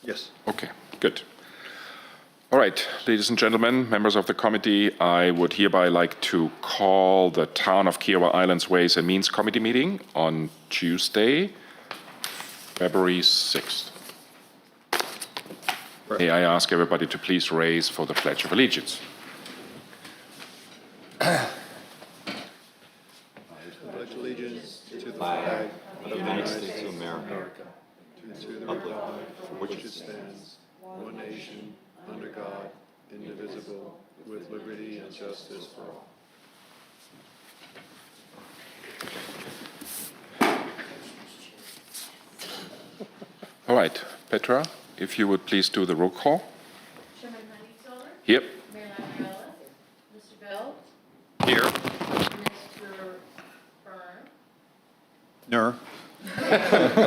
Yes. Okay, good. All right, ladies and gentlemen, members of the committee, I would hereby like to call the Town of Kiowa Islands Ways and Means Committee meeting on Tuesday, February 6th. May I ask everybody to please raise for the Pledge of Allegiance? Pledge allegiance to the flag of the United States of America, and to the republic for which it stands, one nation, under God, indivisible, with liberty and justice for all. All right, Petra, if you would please do the roll call. Chairman Honeysoul, Here. Mayor Lamorella, Mr. Bell, Here. Mr. Byrne. No.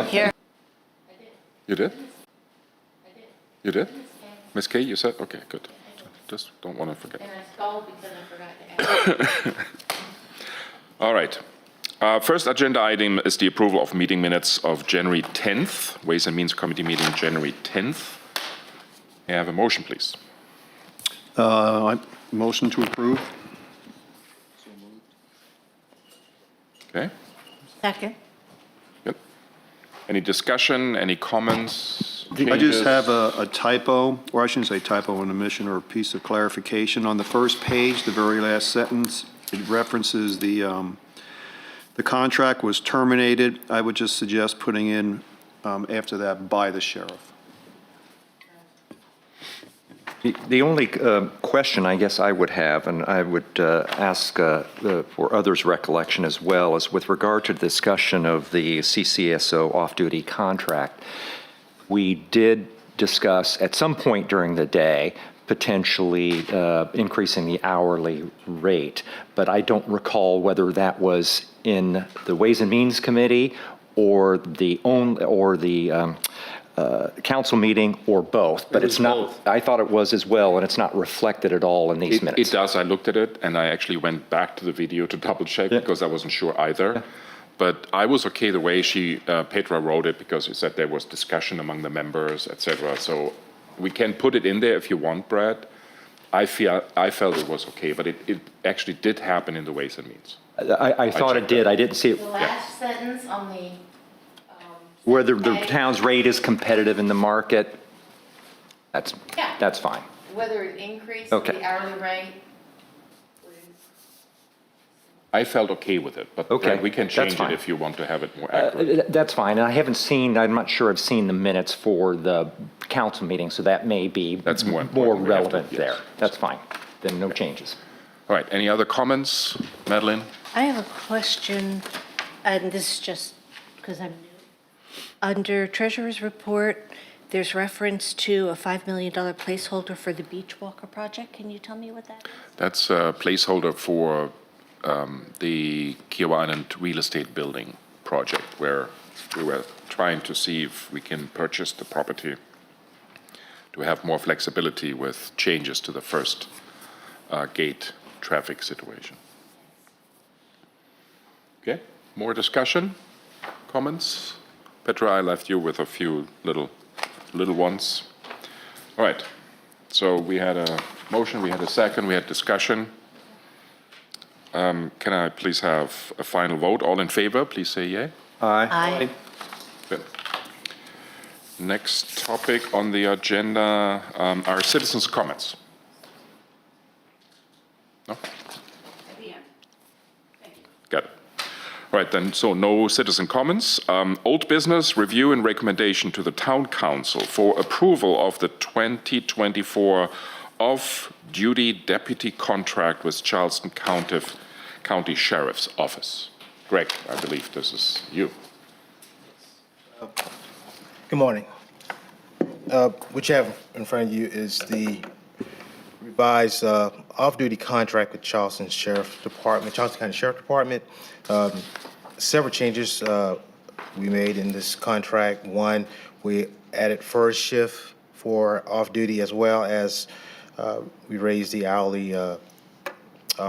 Here. You did? I did. You did? Ms. Kay, you said? Okay, good. Just don't want to forget. And I stalled because I forgot to ask. All right. First agenda item is the approval of meeting minutes of January 10th, Ways and Means Committee meeting January 10th. May I have a motion, please? Motion to approve. Okay, Second. good. Any discussion, any comments? I just changes? have a typo, or I shouldn't say typo, an omission or a piece of clarification. On the first page, the very last sentence, it references the contract was terminated. I would just suggest putting in after that, by the sheriff. The only question I guess I would have, and I would ask for others' recollection as well, is with regard to the discussion of the CCSO off-duty contract. We did discuss at some point during the day potentially increasing the hourly rate, but I don't recall whether that was in the Ways and Means Committee or the council meeting or both, but it's not, I thought it was as well, and it's not reflected at all in these minutes. It does. I looked at it, and I actually went back to the video to double check because I wasn't sure either. But I was okay the way Petra wrote it, because she said there was discussion among the members, etc. So we can put it in there if you want, Brad. I felt it was okay, but it actually did happen in the Ways and Means. I thought it checked did. that. I didn't see it. The last sentence on the. Whether the A, town's rate is competitive in the market, Yeah. that's fine. Whether it increased Okay. the hourly rate. I felt okay with it, but Okay, we can that's change it fine. if you want to have it more accurate. That's fine. And I haven't seen, I'm not sure I've seen the minutes for the council meeting, so that may be That's more important. We have to- relevant yes. there. That's fine. Then no changes. All right, any other comments? Madeline? I have a question, and this is just because I'm new. Under Treasurer's Report, there's reference to a $5 million placeholder for the Beach Walker project. Can you tell me what that is? That's a placeholder for the Kiowa Island real estate building project, where we were trying to see if we can purchase the property to have more flexibility with changes to the first gate traffic situation. Okay, more discussion, comments? Petra, I left you with a few little ones. All right, so we had a motion, we had a second, we had discussion. Can I please have a final vote? All in favor, please say yea. Aye. Good. Next topic on the agenda are citizens' comments. No? Got it. All right, then, so no citizen comments. Old business, review and recommendation to the Town Council for approval of the 2024 off-duty deputy contract with Charleston County Sheriff's Office. Greg, I believe this is you. Good morning. What you have in front of you is the revised off-duty contract with Charleston County Sheriff Department. Several changes we made in this contract. One, we added first shift for off-duty, as well as we raised the hourly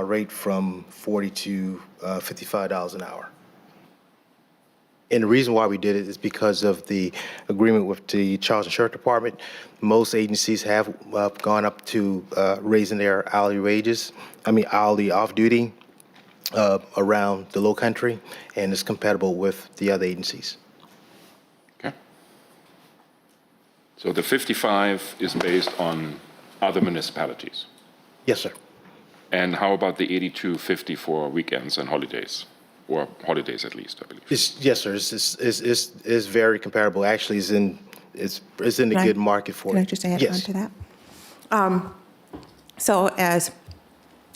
rate from $40 to $55 an hour. And the reason why we did it is because of the agreement with the Charleston Sheriff Department. Most agencies have gone up to raising their hourly hourly off-duty around the Low Country, and it's compatible with the other agencies. Okay. So the 55 is based on other municipalities. Yes, sir. And how about the 82.50 for weekends and holidays, or holidays at least, I believe? Yes, sir. It's very comparable. Actually, it's in the good market for it. Can I just add on Yes. to that? So as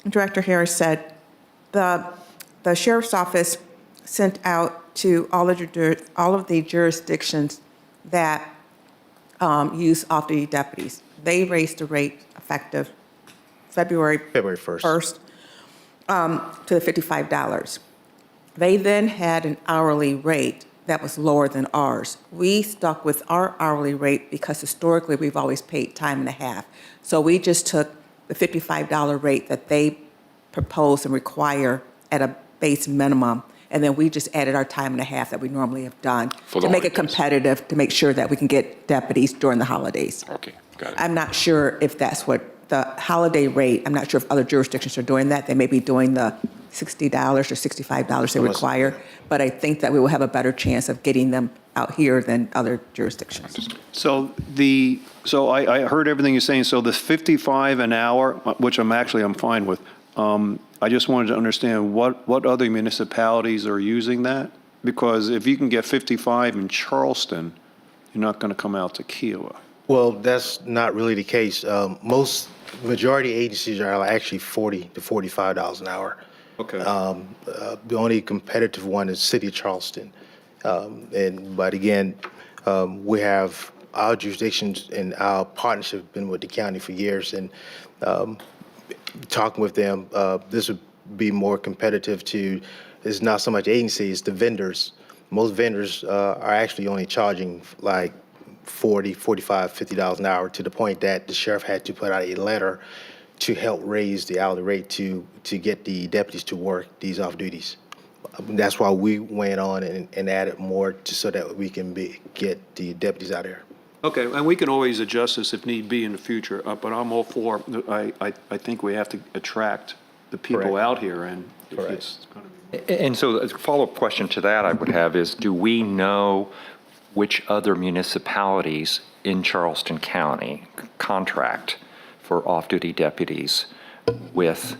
Director Harris said, the Sheriff's Office sent out to all of the jurisdictions that use off-duty deputies. They raised the rate effective February February 1st. To the $55. They then had an hourly rate that was lower than ours. We stuck with our hourly rate because historically we've always paid time and a half. So we just took the $55 rate that they propose and require at a base minimum, and then we just added our time and a half that we normally have done For to the make it holidays. competitive, to make sure that we can get deputies during the holidays. Okay, got it. I'm not sure if that's what the holiday rate, I'm not sure if other jurisdictions are doing that. They may be doing the $60 or $65 they require, but I think that we will have a better chance of getting them out here than other jurisdictions. So I heard everything you're saying. So the 55 an hour, which I'm fine with. I just wanted to understand what other municipalities are using that? Because if you can get 55 in Charleston, you're not going to come out to Kiowa. Well, that's not really the case. Majority agencies are actually $40 to $45 an hour. Okay. The only competitive one is City of Charleston. But again, we have our jurisdictions and our partnership been with the county for years, and talking with them, this would be more competitive to, it's not so much agencies, the vendors. Most vendors are actually only charging like $40, $45, $50 an hour, to the point that the sheriff had to put out a letter to help raise the hourly rate to get the deputies to work these off duties. That's why we went on and added more so that we can get the deputies out there. Okay, and we can always adjust this if need be in the future, but I'm all for, I think we have to attract the people Correct. out here, and if Correct. it's going to be. And so a follow-up question to that I would have is, do we know which other municipalities in Charleston County contract for off-duty deputies with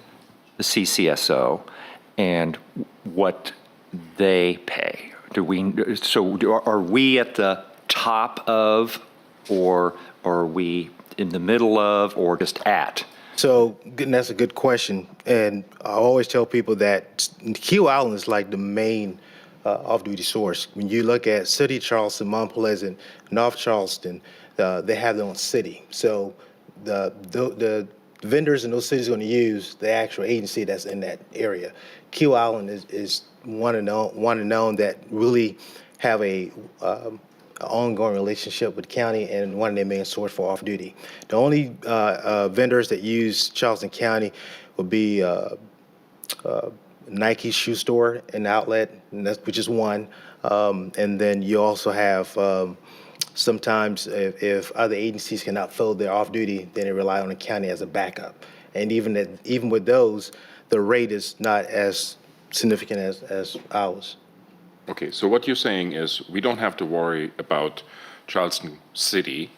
the CCSO and what they pay? Are we at the top of, or are we in the middle of, or just at? So, and that's a good question. And I always tell people that Keel Island is like the main off-duty source. When you look at City of Charleston, Mount Pleasant, North Charleston, they have their own city. So the vendors in those cities are going to use the actual agency that's in that area. Keel Island is one and known that really have a ongoing relationship with the county and one of their main source for off-duty. The only vendors that use Charleston County would be Nike shoe store and outlet, and which is one. And then you also have sometimes if other agencies cannot fill their off-duty, then they rely on the county as a backup. And even with those, the rate is not as significant as ours. Okay, so what you're saying is we don't have to worry about Charleston City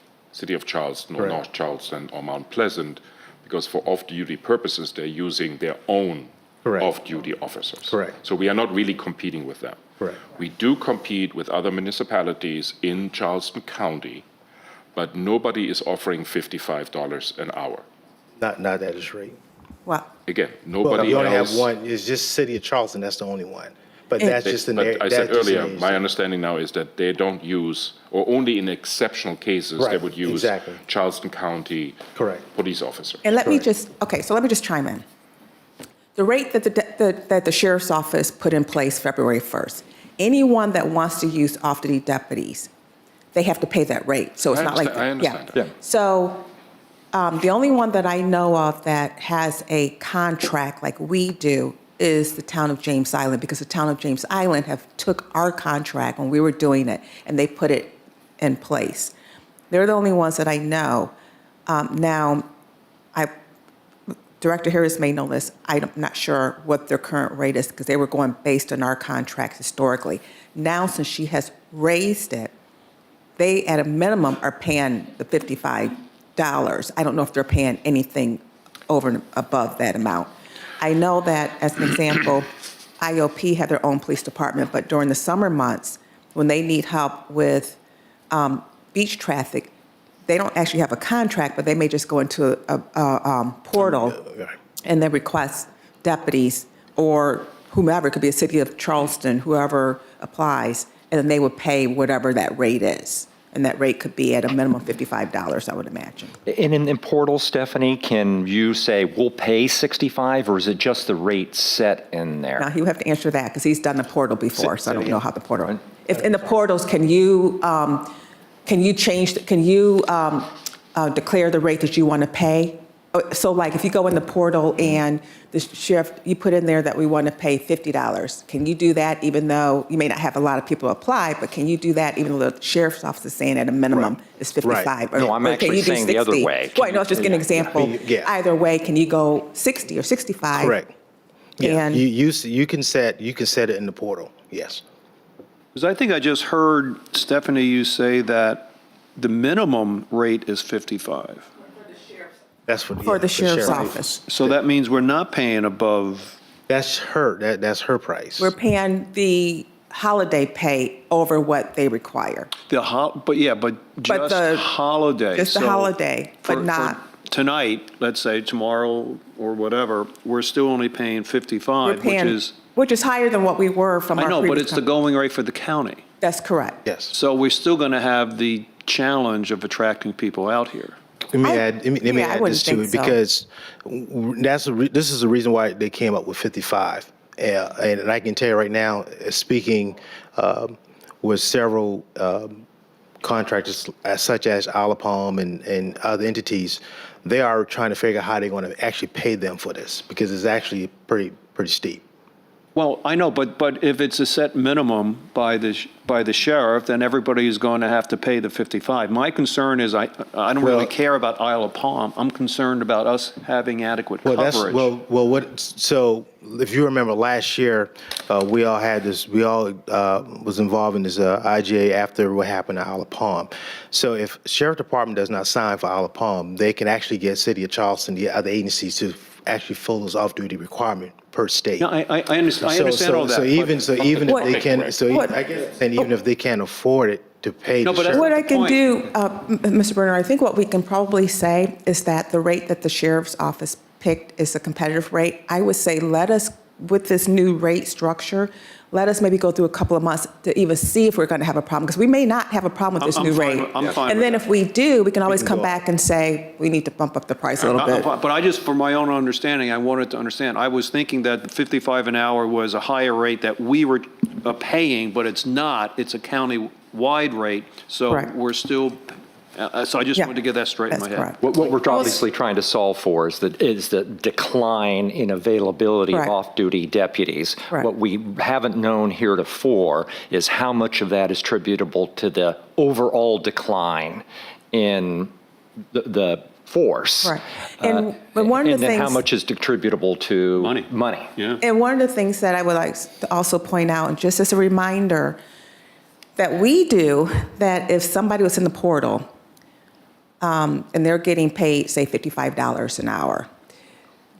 of Charleston, or Correct. North Charleston, or Mount Pleasant, because for off-duty purposes, they're using their own Correct. off-duty officers. Correct. So we are not really competing with them. Correct. We do compete with other municipalities in Charleston County, but nobody is offering $55 an hour. Not at this rate. Well, Again, Well, nobody we only else. have one. It's just City of Charleston. That's the only one. But that's just an area. But I said that's just an earlier, my agency. understanding now is that they don't use, or only in exceptional cases, they Right, would use exactly. Charleston County Correct. police officers. and let me Correct. just chime in. The rate that the sheriff's office put in place February 1st, anyone that wants to use off-duty deputies, they have to pay that rate. So it's I not like. understand- I understand that. Yeah. So the only one that I know of that has a contract like we do is the town of James Island, because the town of James Island have took our contract when we were doing it, and they put it in place. They're the only ones that I know. Now, Director Harris may know this. I'm not sure what their current rate is, because they were going based on our contracts historically. Now, since she has raised it, they, at a minimum, are paying the $55. I don't know if they're paying anything over and above that amount. I know that, as an example, IOP have their own police department, but during the summer months, when they need help with beach traffic, they don't actually have a contract, but they may just go into a portal and then request deputies or whomever, it could be a city of Charleston, whoever applies, and then they would pay whatever that rate is. And that rate could be at a minimum $55, I would imagine. And in Portal, Stephanie, can you say, we'll pay 65, or is it just the rate set in there? Now, he would have to answer that, because he's done the portal before, so I don't know how the portal. If in the portals, can you declare the rate that you want to pay? So like, if you go in the portal and the sheriff, you put in there that we want to pay $50, can you do that even though you may not have a lot of people apply, but can you do that even though the sheriff's office is saying at a minimum is 55? No, I'm Or can actually you do saying the other 60? way. Well, no, it's just an example. Yeah. Either way, can you go 60 or 65? Correct. Yeah, And- you can set it in the portal, yes. Because I think I just heard, Stephanie, you say that the minimum rate is 55. That's For the sheriff's office. So that means we're not paying above, That's that's her price. We're paying the holiday pay over what they require. but just the- holiday. Just the So holiday, but for not, tonight, let's say tomorrow or whatever, we're still only paying we're 55, paying, which is higher than what we were from our I know, previous. but it's the going rate for the county. That's correct. Yes. So we're still going to have the challenge of attracting people out here. Let me I- add yeah, I this wouldn't to it, think so. because this is the reason why they came up with 55. And I can tell you right now, speaking with several contractors such as Isle of Palm and other entities, they are trying to figure out how they're going to actually pay them for this, because it's actually pretty steep. Well, I know, but if it's a set minimum by the sheriff, then everybody is going to have to pay the 55. My concern is I don't really Well- care about Isle of Palm. I'm concerned about us having adequate coverage. So if you remember last year, we all was involved in this IGA after what happened at Isle of Palm. So if Sheriff Department does not sign for Isle of Palm, they can actually get City of Charleston, the other agencies, to actually fill those off-duty requirement per state. No, I understand all that. So even if What- they can, what- I guess, and even if they can't afford it to pay No, the but that's- sheriff. What I can point. do, Mr. Berner, I think what we can probably say is that the rate that the sheriff's office picked is a competitive rate. I would say let us, with this new rate structure, let us maybe go through a couple of months to even see if we're going to have a problem, because we may not have a problem with this I'm new fine rate. with- I'm fine And with then that. if we do, we can always can come go back and say, we need to bump up the price a little bit. But I just, for my own understanding, I wanted to understand, I was thinking that the 55 an hour was a higher rate that we were paying, but it's not. It's a county-wide rate, so Correct. we're still, so I just Yeah, wanted to get that straight in my that's head. correct. What we're obviously trying to solve for is the decline in availability of Correct. off-duty deputies. Correct. What we haven't known heretofore is how much of that is attributable to the overall decline in the force. Right. And one of the And then how things- much is attributable to money. Yeah. And one of the things that I would like to also point out, and just as a reminder, that we do, that if somebody was in the portal and they're getting paid, say, $55 an hour,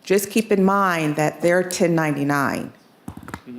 just keep in mind that they're 1099.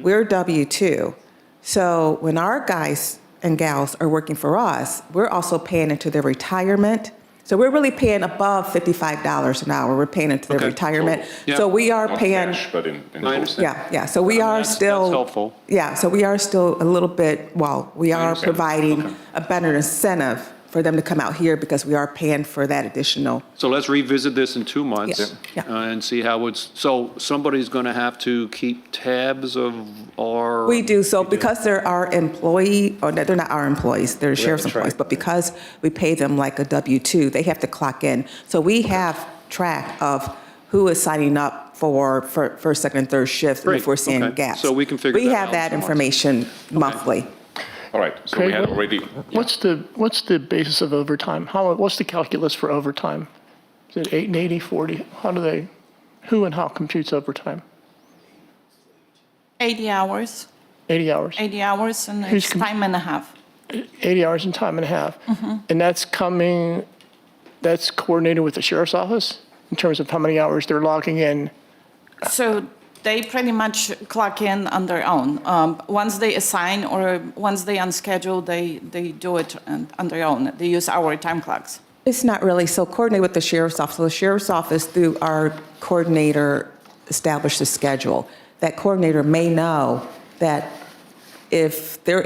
We're W-2. So when our guys and gals are working for us, we're also paying into their retirement. So we're really paying above $55 an hour. We're paying into their Okay. retirement. Yeah. So we are Not paying. cash, but in I understand. Yeah. So we are That's still. helpful. Yeah, so we are still a little bit, we are understand. providing a better incentive for them to come out here, because we are paying for that additional. So let's revisit this in 2 months Yeah. and see how so somebody's going to have to keep tabs of our. We do, so because they're our employee, or they're not our employees, they're sheriff's that's right. employees, but because we pay them like a W-2, they have to clock in. So we have track of who is signing up for first, second, and third shifts, and Great, if we're seeing okay. gaps. So we can figure that We out have that somewhat. information monthly. All right, so we had Okay, already, What's the basis of overtime? What's the calculus for overtime? Is it 8 and 80, 40? Who and how computes overtime? 80 hours, 80 hours. 80 hours, and Who's it's com- time and a half. 80 hours and time and a half. And that's coordinated with the sheriff's office in terms of how many hours they're logging in. So they pretty much clock in on their own. Once they assign or once they unschedule, they do it on their own. They use our time clocks. It's not really, so coordinate with the sheriff's office. So the sheriff's office, through our coordinator, established a schedule. That coordinator may know that if they're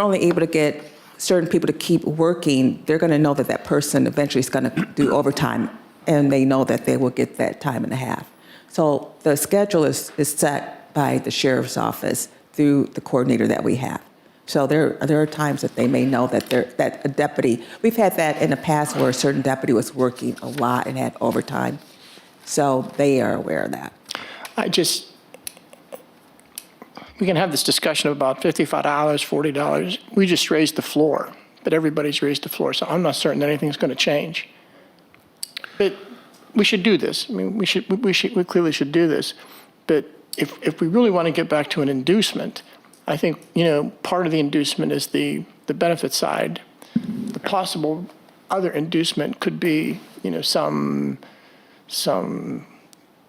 only able to get certain people to keep working, they're going to know that that person eventually is going to do overtime, and they know that they will get that time and a half. So the schedule is set by the sheriff's office through the coordinator that we have. So there are times that they may know that a deputy, we've had that in the past where a certain deputy was working a lot and had overtime. So they are aware of that. We can have this discussion about $55, $40. We just raised the floor, but everybody's raised the floor, so I'm not certain that anything's going to change. But we should do this. I mean, we clearly should do this. But if we really want to get back to an inducement, I think, part of the inducement is the benefit side. The possible other inducement could be, some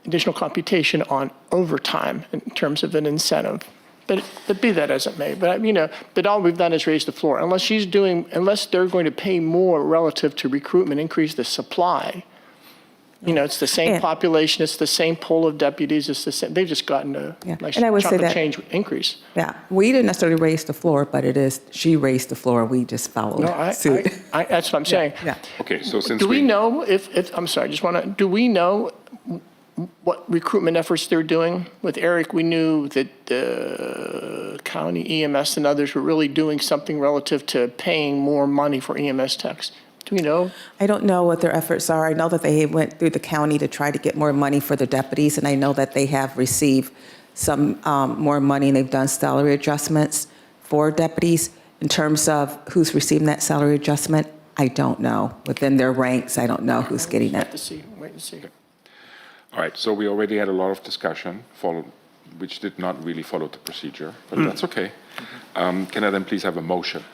additional computation on overtime in terms of an incentive. But be that as it may, but all we've done is raise the floor. Unless they're going to pay more relative to recruitment, increase the supply. It's the same population, it's the same pool of deputies, it's the same. They've just gotten a nice And I would say chunk of that- change increase. Yeah, we didn't necessarily raise the floor, but she raised the floor, we just followed No, suit. that's what I'm saying. Yeah. okay, so since Do we know I'm sorry, do we know what recruitment efforts they're doing? With Eric, we knew that the county EMS and others were really doing something relative to paying more money for EMS techs. Do we know? I don't know what their efforts are. I know that they went through the county to try to get more money for the deputies, and I know that they have received some more money, and they've done salary adjustments for deputies. In terms of who's receiving that salary adjustment, I don't know. Within their ranks, I don't know who's getting Wait it. and see. All right, so we already had a lot of discussion, which did not really follow the procedure, but that's okay. Can I then please have a motion?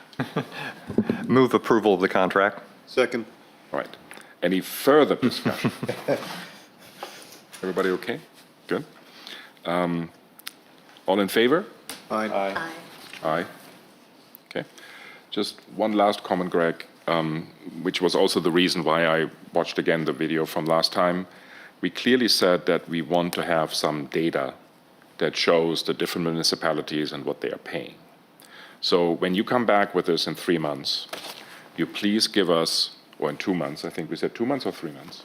Move approval of the contract. Second. All right. Any further discussion? Everybody okay? Good. All in favor? Aye. Aye. Okay. Just one last comment, Greg, which was also the reason why I watched again the video from last time. We clearly said that we want to have some data that shows the different municipalities and what they are paying. So when you come back with this in 3 months, you please give us, or in 2 months, I think we said 2 months or 3 months?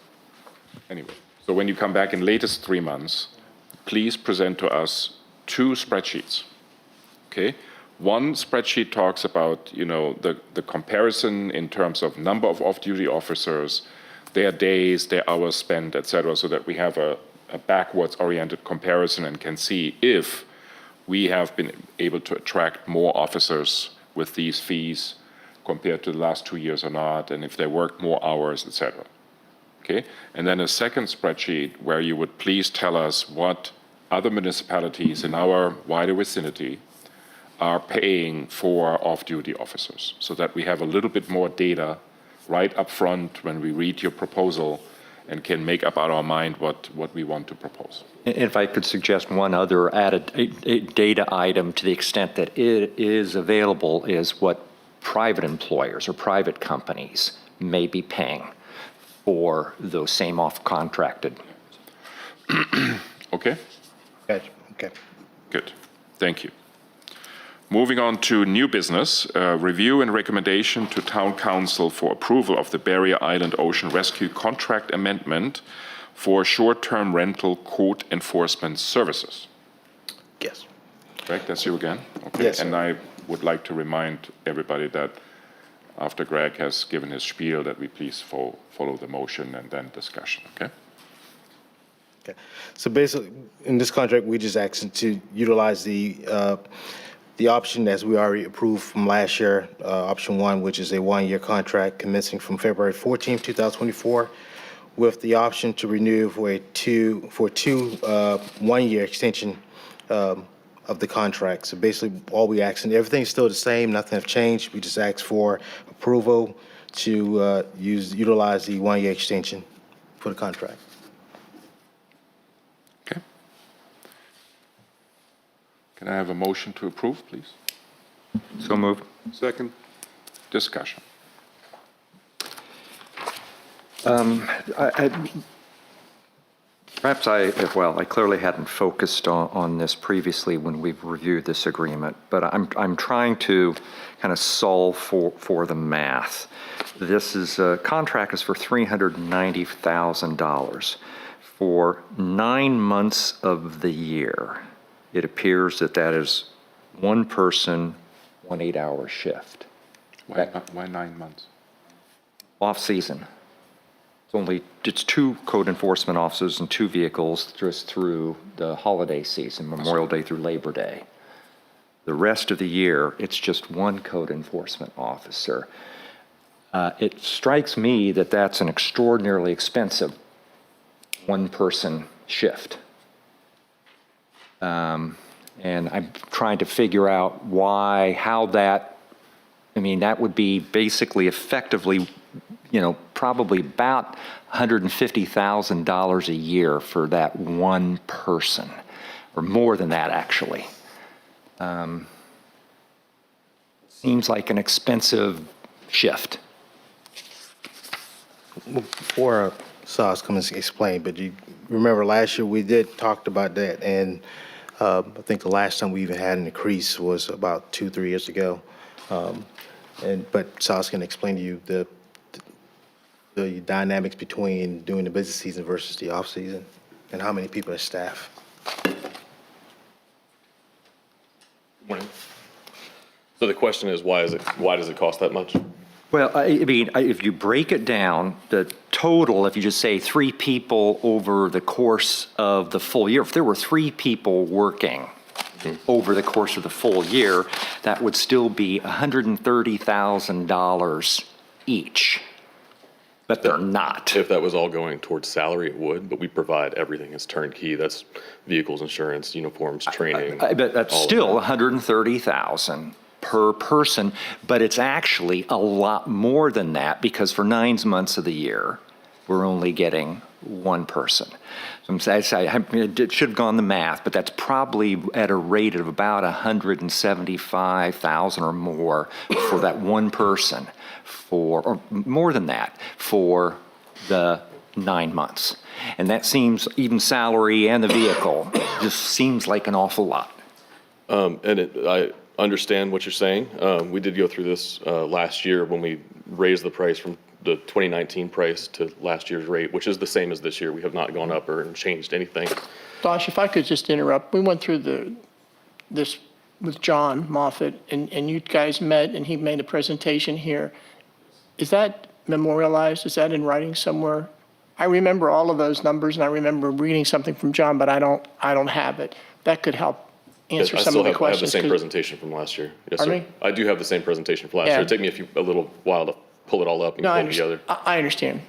Anyway, so when you come back in latest 3 months, please present to us 2 spreadsheets, okay? One spreadsheet talks about, the comparison in terms of number of off-duty officers, their days, their hours spent, et cetera, so that we have a backwards-oriented comparison and can see if we have been able to attract more officers with these fees compared to the last 2 years or not, and if they work more hours, et cetera. Okay? And then a second spreadsheet where you would please tell us what other municipalities in our wider vicinity are paying for off-duty officers, so that we have a little bit more data right up front when we read your proposal and can make up our mind what we want to propose. If I could suggest one other added data item to the extent that it is available is what private employers or private companies may be paying for those same off-contracted. Okay? Gotcha, okay. Good. Thank you. Moving on to new business, review and recommendation to Town Council for approval of the Barrier Island Ocean Rescue Contract Amendment for short-term rental code enforcement services. Yes. Greg, that's you again? Okay. Yes, sir. And I would like to remind everybody that after Greg has given his spiel, that we please follow the motion and then discussion, okay? Okay. So basically, in this contract, we just asking to utilize the option as we already approved from last year, option one, which is a one-year contract commencing from February 14th, 2024, with the option to renew for two one-year extension of the contract. So basically, all we asking, everything's still the same, nothing have changed. We just ask for approval to utilize the one-year extension for the contract. Okay. Can I have a motion to approve, please? So moved. Second? Discussion. Perhaps I clearly hadn't focused on this previously when we've reviewed this agreement, but I'm trying to kind of solve for the math. This contract is for $390,000 for 9 months of the year. It appears that is one person, 1 8-hour shift. Why 9 months? Off-season. It's 2 code enforcement officers and 2 vehicles just through the holiday season, Memorial Day through Labor Day. The rest of the year, it's just 1 code enforcement officer. It strikes me that that's an extraordinarily expensive one-person shift. And I'm trying to figure out how that would be basically effectively, probably about $150,000 a year for that one person, or more than that, actually. Seems like an expensive shift. Before Sas comes and explain, but you remember last year we did talked about that, and I think the last time we even had an increase was about 2-3 years ago. But Sas can explain to you the dynamics between doing the busy season versus the off season, and how many people are staff. Morning. So the question is, why does it cost that much? Well, if you break it down, the total, if you just say 3 people over the course of the full year, if there were 3 people working over the course of the full year, that would still be $130,000 each. But they're not. If that was all going towards salary, it would, but we provide everything as turnkey. That's vehicles, insurance, uniforms, training. But that's still $130,000 per person, but it's actually a lot more than that because for 9 months of the year, we're only getting 1 person. So I should have gone the math, but that's probably at a rate of about $175,000 or more for that 1 person, or more than that, for the 9 months. And that seems, even salary and the vehicle, just seems like an awful lot. I understand what you're saying. We did go through this last year when we raised the price from the 2019 price to last year's rate, which is the same as this year. We have not gone up or changed anything. Josh, if I could just interrupt, we went through this with John Moffett, and you guys met, and he made a presentation here. Is that memorialized? Is that in writing somewhere? I remember all of those numbers, and I remember reading something from John, but I don't have it. That could help answer some of the questions. I have the same presentation from last year. Yes, Pardon sir. me? I do have the same presentation from last year. It took me a little while to pull it all up and No, pull I it together. understand.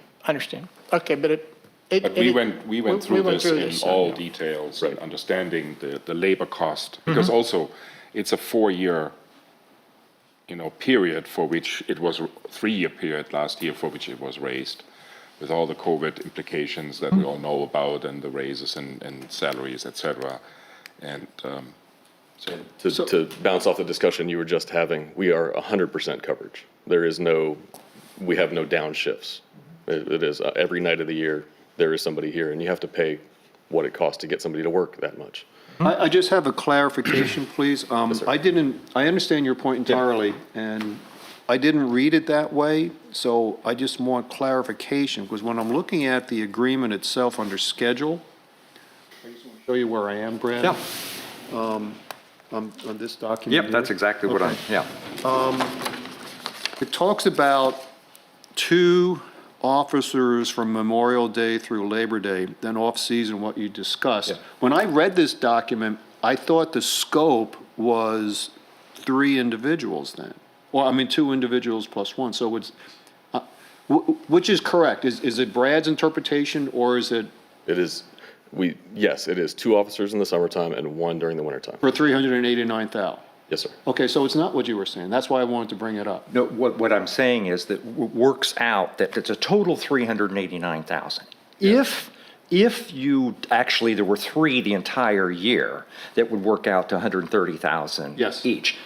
Okay, but We went through this in so, all yeah. details, and understanding the labor cost, because also it's a 4-year, period for which it was a 3-year period last year for which it was raised, with all the COVID implications that we all know about, and the raises and salaries, et cetera. And To bounce off the discussion you were just having, we are 100% coverage. We have no downshifts. It is every night of the year, there is somebody here, and you have to pay what it costs to get somebody to work that much. I just have a clarification, please. I understand your point entirely, and I didn't read it that way, so I just want clarification, because when I'm looking at the agreement itself under schedule, I just want to show you where I am, Brad. Yeah. On this document Yep, here. that's exactly what Okay. yeah. It talks about 2 officers from Memorial Day through Labor Day, then off-season, what you discussed. When I read this document, I thought the scope was 3 individuals then. Well, I mean, 2 individuals plus 1, so it's, which is correct? Is it Brad's interpretation, or is it It is, yes, it is 2 officers in the summertime and 1 during the wintertime. for 389,000? Yes, sir. Okay, so it's not what you were saying. That's why I wanted to bring it up. No, what I'm saying is that works out that it's a total 389,000. If you, actually, there were 3 the entire year, that would work out to 130,000 Yes. each.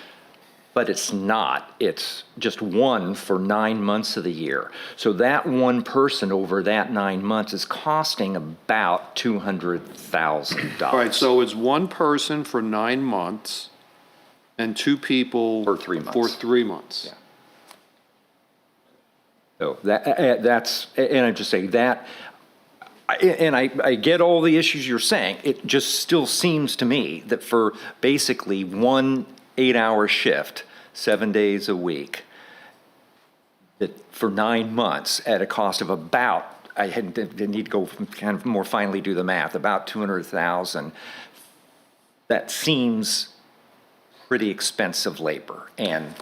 But it's not. It's just 1 for 9 months of the year. So that 1 person over that 9 months is costing about $200,000. All right, so it's 1 person for 9 months and 2 people. For 3 months. For 3 months. Yeah. So that's, and I'm just saying that, and I get all the issues you're saying. It just still seems to me that for basically 1 8-hour shift, 7 days a week, that for 9 months at a cost of about, I need to go kind of more finely do the math, about 200,000, that seems pretty expensive labor. And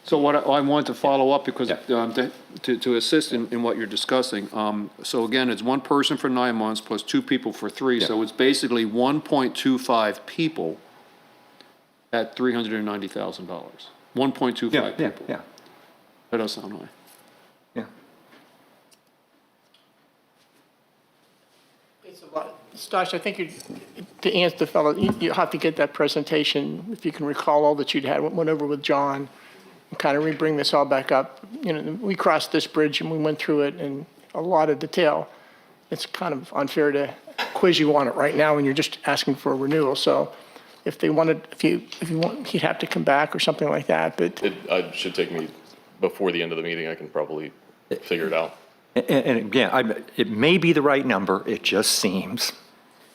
So what I wanted to follow up, because to assist in what you're discussing, so again, it's 1 person for 9 months plus 2 people for 3, so it's basically 1.25 people at $390,000. 1.25 people. yeah, That does sound high. yeah. It's a lot. Stosh, I think to answer the fellow, you have to get that presentation, if you can recall all that you'd had, went over with John, and kind of bring this all back up. You know, we crossed this bridge and we went through it in a lot of detail. It's kind of unfair to quiz you on it right now when you're just asking for a renewal. So if they wanted, if you want, he'd have to come back or something like that, but. It should take me, before the end of the meeting, I can probably figure it out. And again, it may be the right number, it just seems.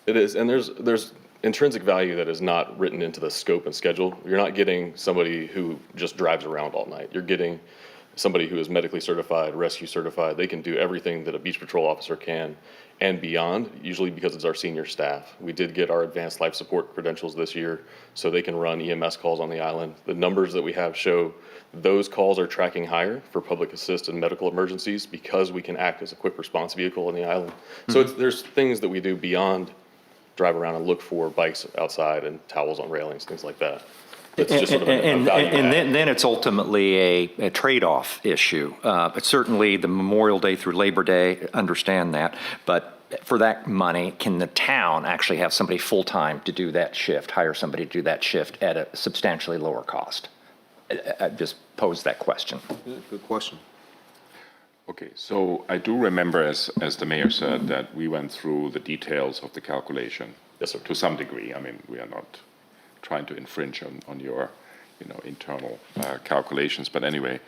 It is, and there's intrinsic value that is not written into the scope and schedule. You're not getting somebody who just drives around all night. You're getting somebody who is medically certified, rescue certified. They can do everything that a beach patrol officer can and beyond, usually because it's our senior staff. We did get our advanced life support credentials this year, so they can run EMS calls on the island. The numbers that we have show those calls are tracking higher for public assist and medical emergencies because we can act as a quick response vehicle on the island. So there's things that we do beyond drive around and look for bikes outside and towels on railings, things like that. It's just sort of a value add. then it's ultimately a trade-off issue. But certainly the Memorial Day through Labor Day, understand that. But for that money, can the town actually have somebody full-time to do that shift, hire somebody to do that shift at a substantially lower cost? I just posed that question. Good question. Okay, so I do remember, as the mayor said, that we went through the details of the calculation. Yes, sir. To some degree. I mean, we are not trying to infringe on your, internal calculations, but anyway,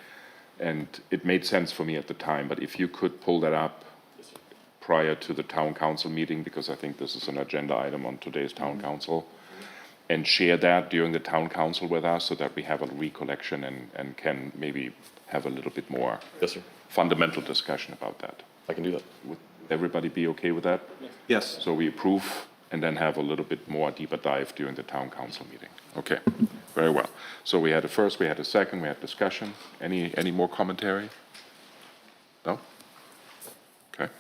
and it made sense for me at the time, but if you could pull that up prior to the town council meeting, because I think this is an agenda item on today's town council, and share that during the town council with us so that we have a recollection and can maybe have a little bit more Yes, sir. fundamental discussion about that. I can do that. Would everybody be okay with that? Yes. So we approve and then have a little bit more deeper dive during the town council meeting. Okay, very well. So we had a first, we had a second, we had discussion. Any more commentary? No? Okay.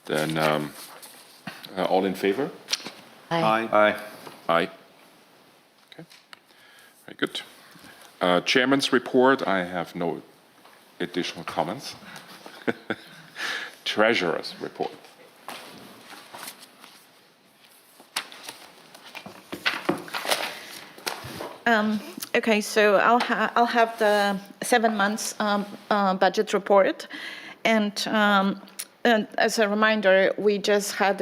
Then, all in favor? Aye. Aye. Aye. Okay, very good. Chairman's report, I have no additional comments. Treasurer's report. Okay, so I'll have the 7 months budget report. And as a reminder, we just had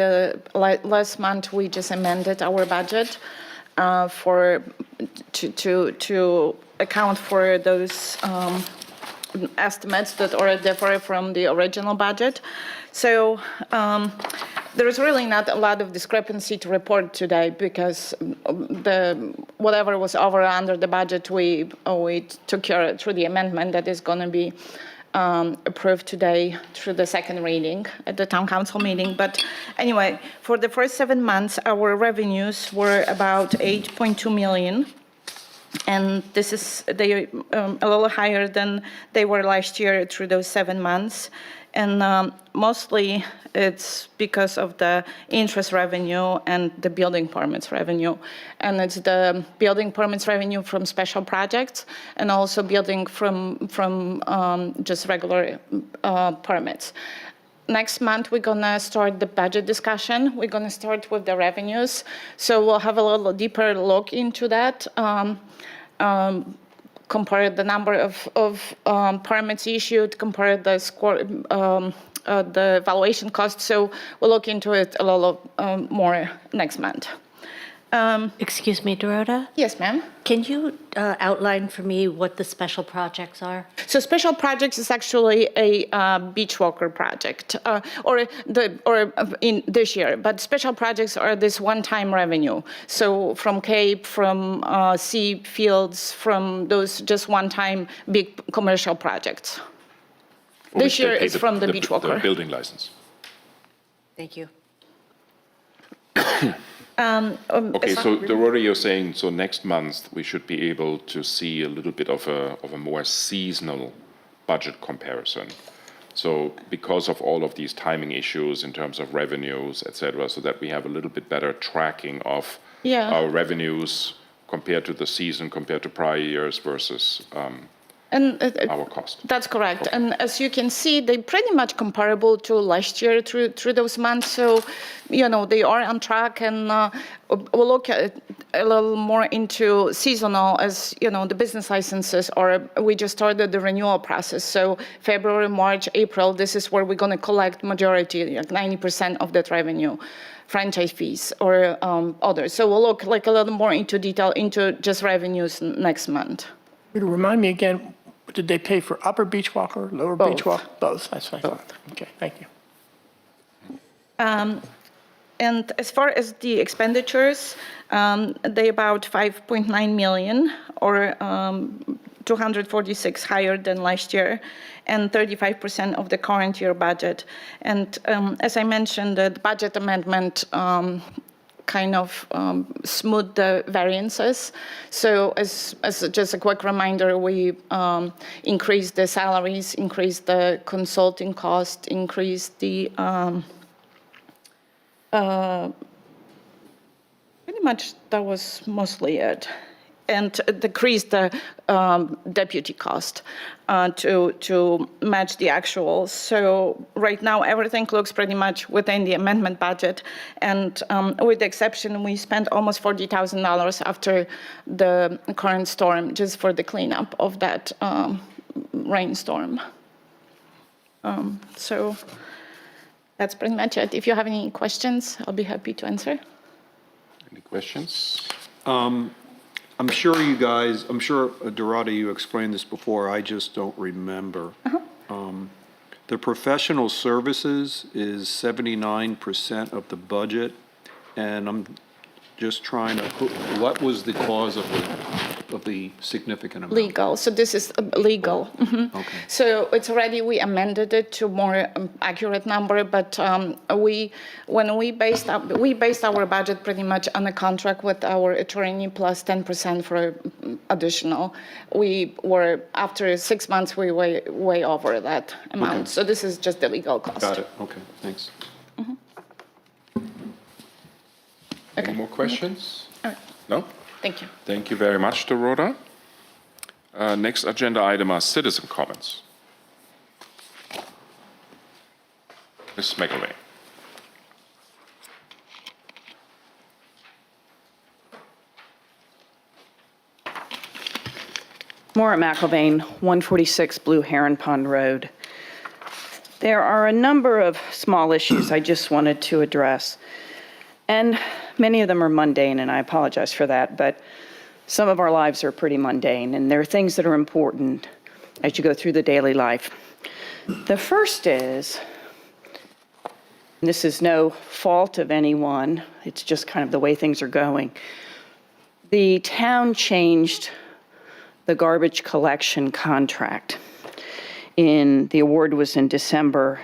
last month, we just amended our budget to account for those estimates that are different from the original budget. So there's really not a lot of discrepancy to report today because whatever was over or under the budget, we took care of through the amendment that is going to be approved today through the second reading at the town council meeting. But anyway, for the first 7 months, our revenues were about 8.2 million. And this is a little higher than they were last year through those 7 months. And mostly it's because of the interest revenue and the building permits revenue. And it's the building permits revenue from special projects and also building from just regular permits. Next month, we're gonna start the budget discussion. We're gonna start with the revenues. So we'll have a little deeper look into that. Compare the number of permits issued, compare the score, the valuation cost. So we'll look into it a little more next month. Excuse me, Dorota? Yes, ma'am. Can you outline for me what the special projects are? So special projects is actually a beach walker project, or in this year. But special projects are this one-time revenue. So from Cape, from sea fields, from those just one-time big commercial projects. This year is from the beach walker. The building license. Thank you. Okay, so Dorota, you're saying, so next month, we should be able to see a little bit of a more seasonal budget comparison. So because of all of these timing issues in terms of revenues, et cetera, so that we have a little bit better tracking of our revenues compared to the season, compared to prior years versus our cost. That's correct. And as you can see, they're pretty much comparable to last year through those months. So, they are on track, and we'll look at a little more into seasonal as, the business licenses we just started the renewal process. So February, March, April, this is where we're going to collect majority, like 90% of that revenue, franchise fees or others. So we'll look like a little more into detail into just revenues next month. Remind me again, did they pay for Upper Beach Walker, Lower Beach Walker? Both, that's what I thought. Okay, thank you. And as far as the expenditures, they about 5.9 million or 246 higher than last year and 35% of the current year budget. And as I mentioned, the budget amendment kind of smooth the variances. So as just a quick reminder, we increased the salaries, increased the consulting cost, increased the pretty much that was mostly it, and decreased the deputy cost to match the actuals. So right now, everything looks pretty much within the amendment budget. And with the exception, we spent almost $40,000 after the current storm just for the cleanup of that rainstorm. So that's pretty much it. If you have any questions, I'll be happy to answer. Any questions? I'm sure Dorota, you explained this before, I just don't remember. The professional services is 79% of the budget, and I'm just trying to, what was the cause of the significant amount? Legal, so this is legal. Okay. So it's already, we amended it to more accurate number, but when we based our budget pretty much on a contract with our attorney plus 10% for additional. We were, after 6 months, we were way over that amount. Okay. So this is just the legal cost. Got it, okay, thanks. Any more questions? All right. No? Thank you. Thank you very much, Dorota. Next agenda item are citizen comments. Ms. McElwain. Maura McElvain, 146 Blue Heron Pond Road. There are a number of small issues I just wanted to address. And many of them are mundane, and I apologize for that, but some of our lives are pretty mundane, and there are things that are important as you go through the daily life. The first is, and this is no fault of anyone, it's just kind of the way things are going. The town changed the garbage collection contract. the award was in December.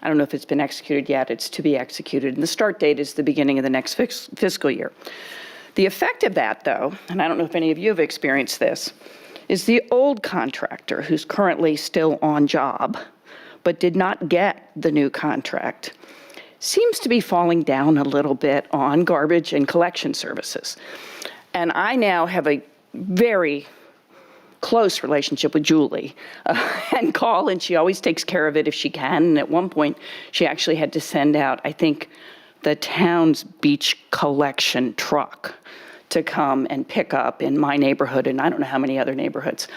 I don't know if it's been executed yet. It's to be executed. And the start date is the beginning of the next fiscal year. The effect of that, though, and I don't know if any of you have experienced this, is the old contractor who's currently still on job but did not get the new contract seems to be falling down a little bit on garbage and collection services. And I now have a very close relationship with Julie and call, and she always takes care of it if she can. And at one point, she actually had to send out, I think, the town's beach collection truck to come and pick up in my neighborhood, and I don't know how many other neighborhoods.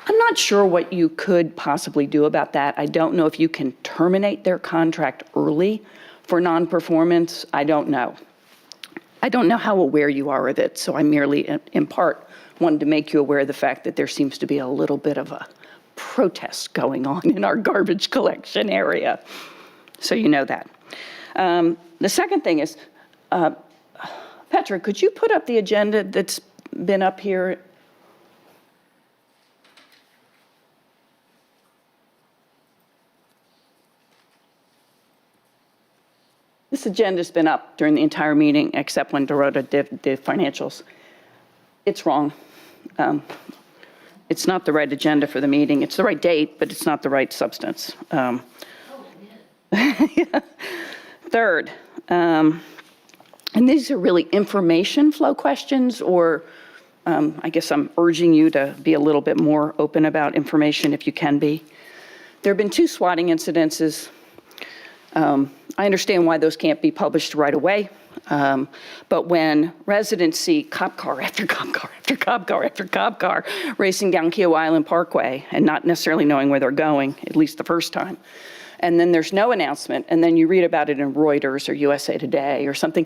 I'm not sure what you could possibly do about that. I don't know if you can terminate their contract early for non-performance. I don't know. I don't know how aware you are of it, so I merely, in part, wanted to make you aware of the fact that there seems to be a little bit of a protest going on in our garbage collection area. So you know that. The second thing is, Petra, could you put up the agenda that's been up here? This agenda's been up during the entire meeting, except when Dorota did the financials. It's wrong. It's not the right agenda for the meeting. It's the right date, but it's not the right substance. Third, and these are really information flow questions, or I guess I'm urging you to be a little bit more open about information if you can be. There have been 2 swatting incidences. I understand why those can't be published right away, but when residents see cop car after cop car after cop car after cop car racing down Kiowa Island Parkway and not necessarily knowing where they're going, at least the first time, and then there's no announcement, and then you read about it in Reuters or USA Today or something,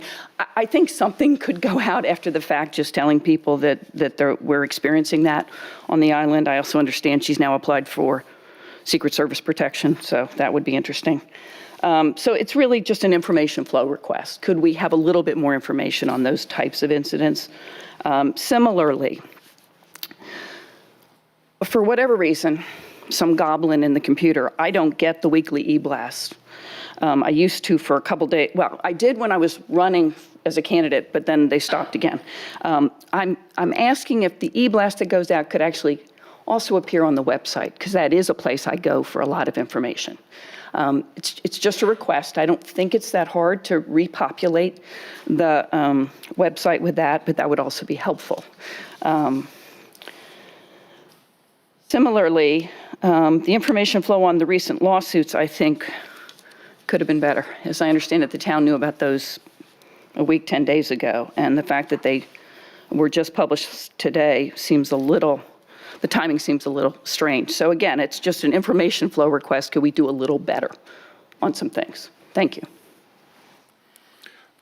I think something could go out after the fact just telling people that we're experiencing that on the island. I also understand she's now applied for Secret Service protection, so that would be interesting. So it's really just an information flow request. Could we have a little bit more information on those types of incidents? Similarly, for whatever reason, some goblin in the computer, I don't get the weekly e-blast. I used to for a couple days. Well, I did when I was running as a candidate, but then they stopped again. I'm asking if the e-blast that goes out could actually also appear on the website, because that is a place I go for a lot of information. It's just a request. I don't think it's that hard to repopulate the website with that, but that would also be helpful. Similarly, the information flow on the recent lawsuits, I think, could have been better. As I understand it, the town knew about those a week, 10 days ago, and the fact that they were just published today seems a little, the timing seems a little strange. So again, it's just an information flow request. Could we do a little better on some things? Thank you.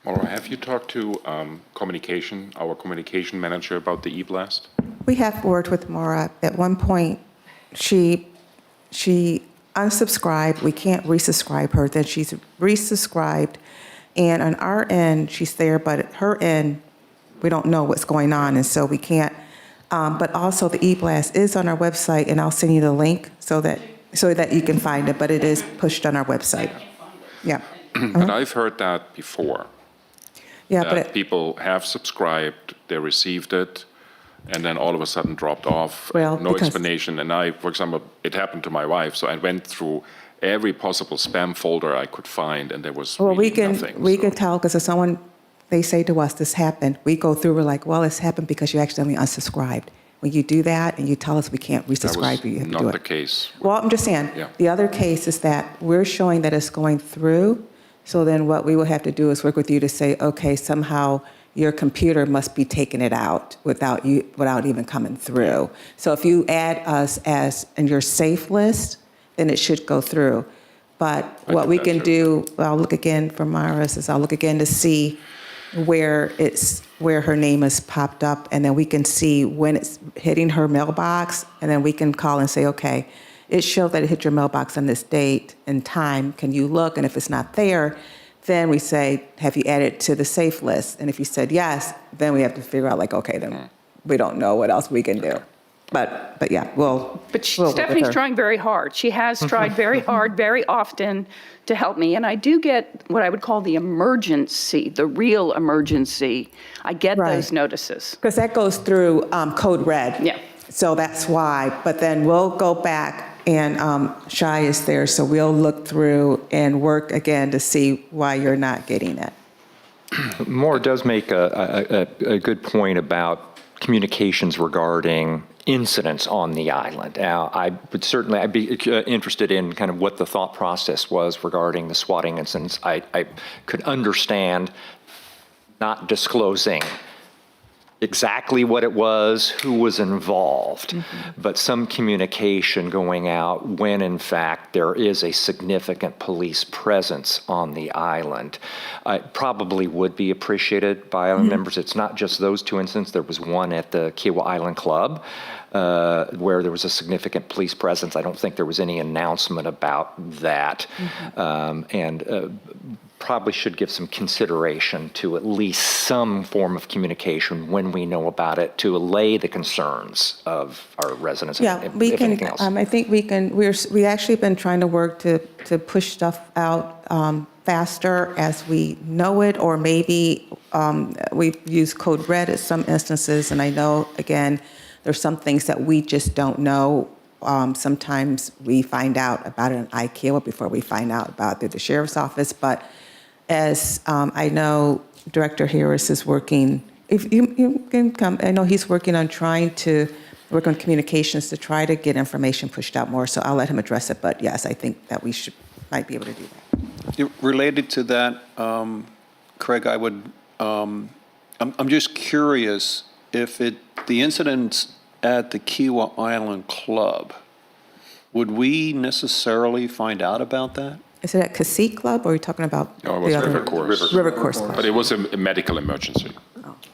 Maura, have you talked to our communication manager about the e-blast? We have worked with Maura. At one point, she unsubscribed. We can't resubscribe her. Then she's resubscribed. And on our end, she's there, but at her end, we don't know what's going on, and so we can't. But also the e-blast is on our website, and I'll send you the link so that you can find it, but it is pushed on our website. Yeah. But I've heard that before. Yeah, That but people have subscribed, they received it, and then all of a sudden dropped off. Well, no because- explanation. And I, for example, it happened to my wife, so I went through every possible spam folder I could find, and there was well, really we can nothing. tell, because if someone, they say to us, this happened, we go through, we're like, well, it's happened because you accidentally unsubscribed. When you do that and you tell us we can't resubscribe you, you have to do Not the it. case. Well, I'm just saying, Yeah. the other case is that we're showing that it's going through, so then what we will have to do is work with you to say, okay, somehow your computer must be taking it out without even coming through. So if you add us as in your safe list, then it should go through. But what did we that can too. do, I'll look again for Myra's, is I'll look again to see where her name is popped up, and then we can see when it's hitting her mailbox, and then we can call and say, okay, it showed that it hit your mailbox on this date and time. Can you look? And if it's not there, then we say, have you added to the safe list? And if you said yes, then we have to figure out, like, okay, then we don't know what else we can do. But yeah, we'll. But we'll work with Stephanie's her. trying very hard. She has tried very hard, very often to help me. And I do get what I would call the emergency, the real emergency. I get Right. those notices. Because that goes through Code Red. Yeah. So that's why. But then we'll go back, and Shai is there, so we'll look through and work again to see why you're not getting it. Moore does make a good point about communications regarding incidents on the island. Now, I'd be interested in kind of what the thought process was regarding the swatting incidents. I could understand not disclosing exactly what it was, who was involved, but some communication going out when, in fact, there is a significant police presence on the island. Probably would be appreciated by island members. It's not just those two incidents. There was one at the Kiowa Island Club where there was a significant police presence. I don't think there was any announcement about that. Probably should give some consideration to at least some form of communication when we know about it to allay the concerns of our residents. Yeah, we if can, anything else. I think we can, we actually been trying to work to push stuff out faster as we know it, or maybe we've used Code Red at some instances, and I know, again, there's some things that we just don't know. Sometimes we find out about it in IKEA before we find out about it through the sheriff's office, but as I know Director Harris is working, if you can come, I know he's working on trying to work on communications to try to get information pushed out more, so I'll let him address it, but yes, I think that we might be able to do that. Related to that, Craig, I would, I'm just curious if the incidents at the Kiowa Island Club, would we necessarily find out about that? Is it at Cacique Club, or are you talking about? No, it was the other- River Course. River Course Club. But it was a medical emergency.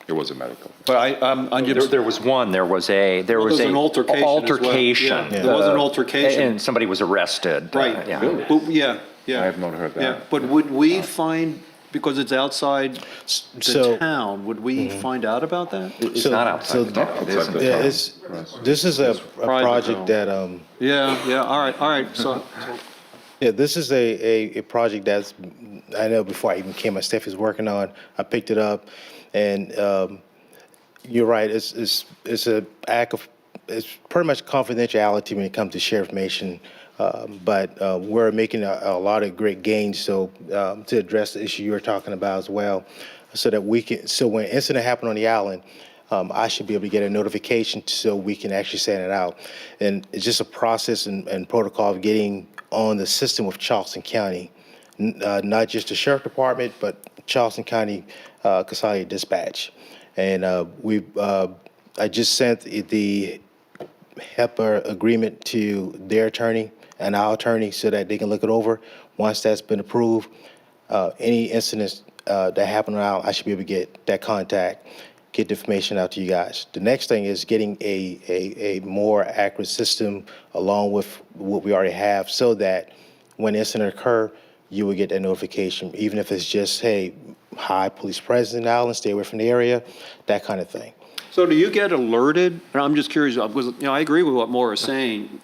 It was a medical. But I'm just. There was one, there was an an altercation as well. altercation. Yeah, there was an altercation. And somebody was arrested. Right. Yeah. But, yeah. I have not heard that. Yeah, but would we find, because it's outside the So- town, would we find out about that? It's not outside the town. It isn't. Yeah, this is a private project zone. that, Yeah, all right, so, yeah, this is a project that's, I know before I even came, my staff is working on, I picked it up, and you're right, it's a act of, it's pretty much confidentiality when it comes to share information, but we're making a lot of great gains, so to address the issue you were talking about as well, so that we can, so when an incident happened on the island, I should be able to get a notification so we can actually send it out. And it's just a process and protocol of getting on the system with Charleston County, not just the sheriff department, but Charleston County Consolidated Dispatch. And I just sent the HEPA agreement to their attorney and our attorney so that they can look it over. Once that's been approved, any incidents that happen around, I should be able to get that contact, get the information out to you guys. The next thing is getting a more accurate system along with what we already have so that when incident occur, you will get that notification, even if it's just, hey, high police presence in the island, stay away from the area, that kind of thing. so do you get alerted? And I'm just curious, because, I agree with what Maura is saying,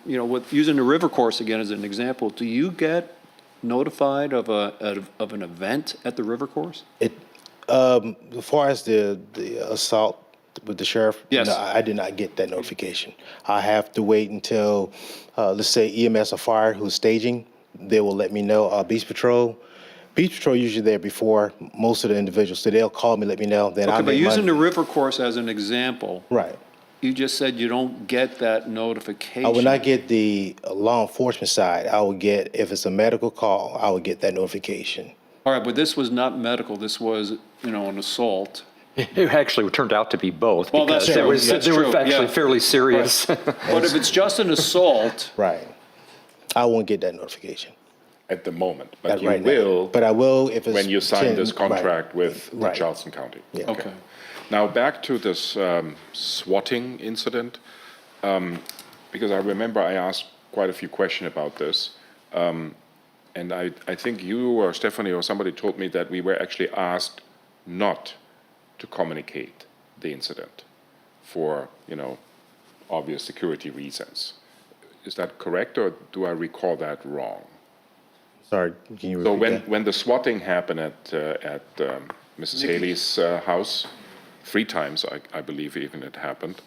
with using the river course again as an example, do you get notified of an event at the river course? As far as the assault with the sheriff, Yes. no, I did not get that notification. I have to wait until, let's say EMS or fire who's staging, they will let me know. Beach Patrol usually there before most of the individuals, so they'll call me, let me know, then I'll Okay, but make using my. the river course as an example, Right. you just said you don't get that notification. I will not get the law enforcement side. I will get, if it's a medical call, I will get that notification. All right, but this was not medical, this was, an assault. It actually turned out to be both Well, that's because true. That's they were true, actually yeah. fairly serious. But if it's just an assault, Right. I won't get that notification. At the moment, but you right now. will But I will if it's. when you sign 10 this right. contract with the Right. Charleston County. Yeah. okay. Now, back to this swatting incident, because I remember I asked quite a few questions about this, and I think you or Stephanie or somebody told me that we were actually asked not to communicate the incident for, obvious security reasons. Is that correct, or do I recall that wrong? Sorry, can you So repeat that? when the swatting happened at Mrs. Haley's house, 3 times, I believe even it happened,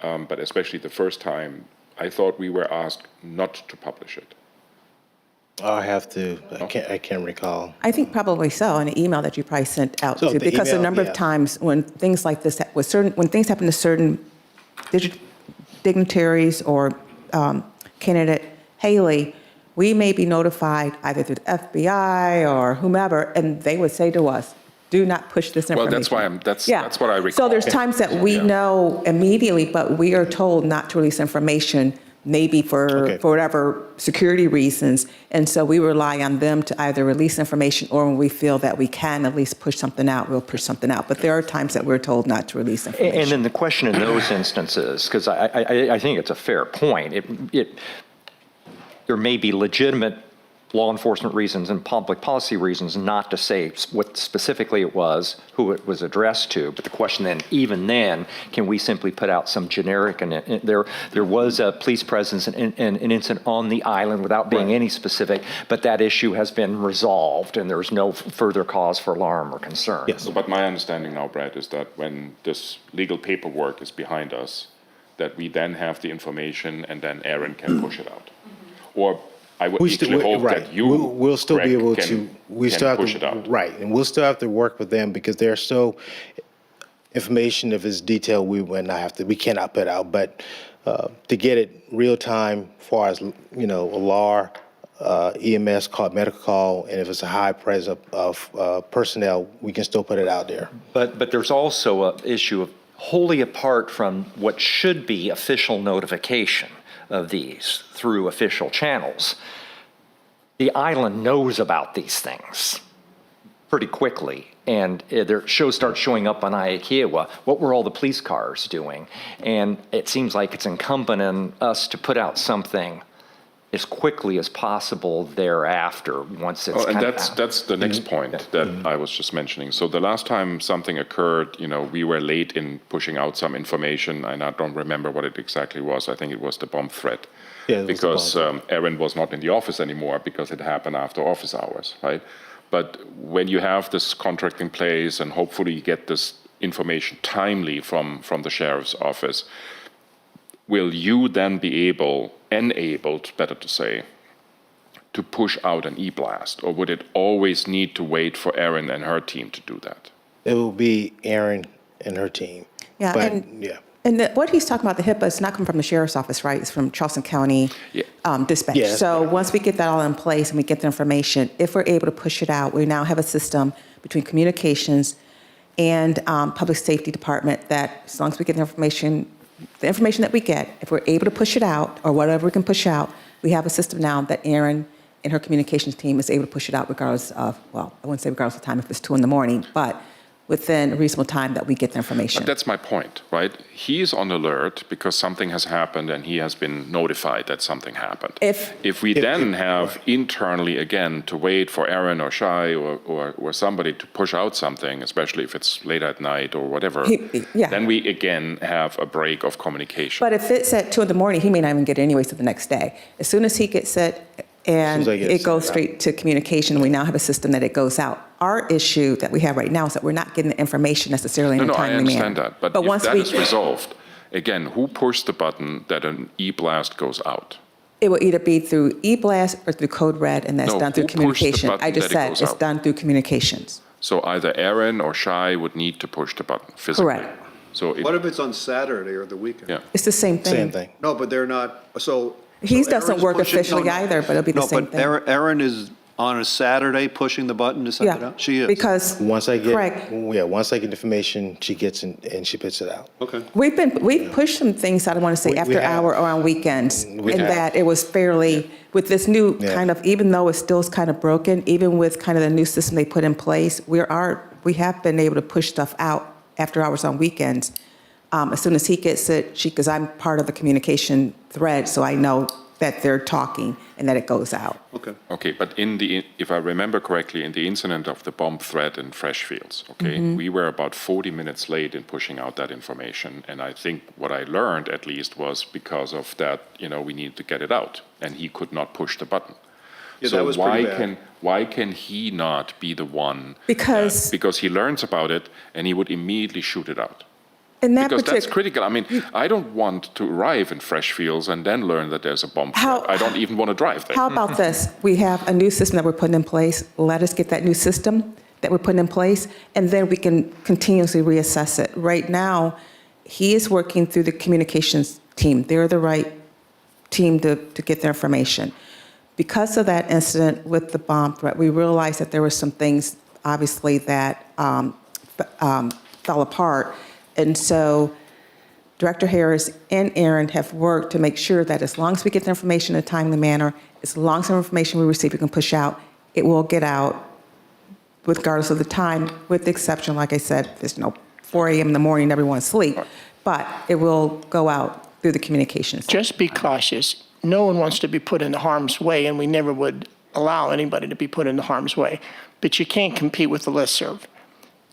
but especially the first time, I thought we were asked not to publish it. I have to, I can't recall. I think probably so, in an email that you probably sent out So to, the because a email, number yeah. of times when things like this, when things happen to certain dignitaries or candidate Haley, we may be notified either through the FBI or whomever, and they would say to us, do not push this Well, information. that's what I recall. So there's times that we Yeah. know immediately, but we are told not to release information, maybe Okay. for whatever security reasons. And so we rely on them to either release information, or when we feel that we can at least push something out, we'll push something out. But there are times that we're told not to release information. And then the question in those instances, because I think it's a fair point, there may be legitimate law enforcement reasons and public policy reasons not to say what specifically it was, who it was addressed to. But the question then, even then, can we simply put out some generic, and there was a police presence and an incident on the island without being any specific, but that issue has been resolved and there's no further cause for alarm or concern. Yes. But my understanding now, Brad, is that when this legal paperwork is behind us, that we then have the information and then Aaron can push it out. Or I would actually hope that you, We'll still be Greg, able can- to, we can still have push it to, out. right, and we'll still have to work with them because there's still information, if it's detailed, we will not have to, we cannot put out, but to get it real time, far as, you know, a LAR, EMS call, medical call, and if it's a high presence of personnel, we can still put it out there. But there's also an issue of wholly apart from what should be official notification of these through official channels. The island knows about these things pretty quickly, and their shows start showing up on Iakewa. What were all the police cars doing? And it seems like it's incumbent on us to put out something as quickly as possible thereafter, once it's Oh, and kind of that's the next point that I was just mentioning. So the last time something occurred, you know, we were late in pushing out some information, and I don't remember what it exactly was. I think it was the bomb threat. Yeah, it was the because bomb Aaron was not in the office anymore because it happened after office hours, right? But when you have this contract in place and hopefully you get this information timely from the sheriff's office, will you then be enabled, better to say, to push out an e-blast? Or would it always need to wait for Erin and her team to do that? It will be Erin and her team. Yeah, But, and- yeah. And what he's talking about, the HIPAA, is not coming from the sheriff's office, right? It's from Charleston County Dispatch. Yeah, that's So correct. once we get that all in place and we get the information, if we're able to push it out, we now have a system between communications and public safety department that, as long as we get the information that we get, if we're able to push it out or whatever we can push out, we have a system now that Erin and her communications team is able to push it out regardless of, well, I wouldn't say regardless of time if it's 2 a.m, but within a reasonable time that we get the information. But that's my point, right? He's on alert because something has happened and he has been notified that something happened. If we then have internally, again, to wait for Aaron or Shai or somebody to push out something, especially if it's late at night or whatever, yeah. then we again have a break of communication. But if it's at 2 a.m, he may not even get it anyways till the next day. As soon as he gets it, and As soon as I get it goes it, straight to communication, we now have a system that it goes out. Our issue that we have right now is that we're not getting the information necessarily in a I timely manner. understand that. But if once that we, is resolved, again, who pushed the button that an e-blast goes out? it will either be through e-blast or through Code Red, and that's No, done through who pushed the communication. I button just that it said goes it's out? done through communications. So either Aaron or Shai would need to push the button physically. Correct. So What if it's on Saturday or the weekend? yeah. It's the same thing. Same thing. No, but they're not, so. He so doesn't Aaron's work pushing- officially no, no. either, but it'll be the same No, thing. but Aaron is on a Saturday pushing the button to send it Yeah, out? She is? because, Once I correct. get, once I get information, she gets in and she puts it out. Okay. We've pushed some things, I don't want to say We after have. hour or on weekends, We in have. that it was fairly, with this new Yeah. kind of, even though it's still kind of broken, even with kind of the new system they put in place, we have been able to push stuff out after hours on weekends. As soon as he gets it, because I'm part of the communication thread, so I know that they're talking and that it goes out. Okay. Okay, but if I remember correctly, in the incident of the bomb threat in Freshfields, okay, we were about 40 minutes late in pushing out that information. And I think what I learned, at least, was because of that, we needed to get it out. And he could not push the button. Yeah, So that was pretty bad. why can he not be the one? Because- Because he learns about it and he would immediately shoot it out. In that Because that's particular, critical. I mean, I don't want to arrive in Freshfields and then learn that there's a bomb How- threat. I don't even want to drive there. how about this? We have a new system that we're putting in place. Let us get that new system that we're putting in place, and then we can continuously reassess it. Right now, he is working through the communications team. They're the right team to get their information. Because of that incident with the bomb threat, we realized that there were some things, obviously, that fell apart. And so Director Harris and Aaron have worked to make sure that as long as we get the information in a timely manner, as long as the information we receive we can push out, it will get out regardless of the time, with the exception, like I said, there's no 4 a.m. in the morning, everyone's asleep, but it will go out through the communications. Just be cautious. No one wants to be put into harm's way, and we never would allow anybody to be put into harm's way. But you can't compete with the listserv.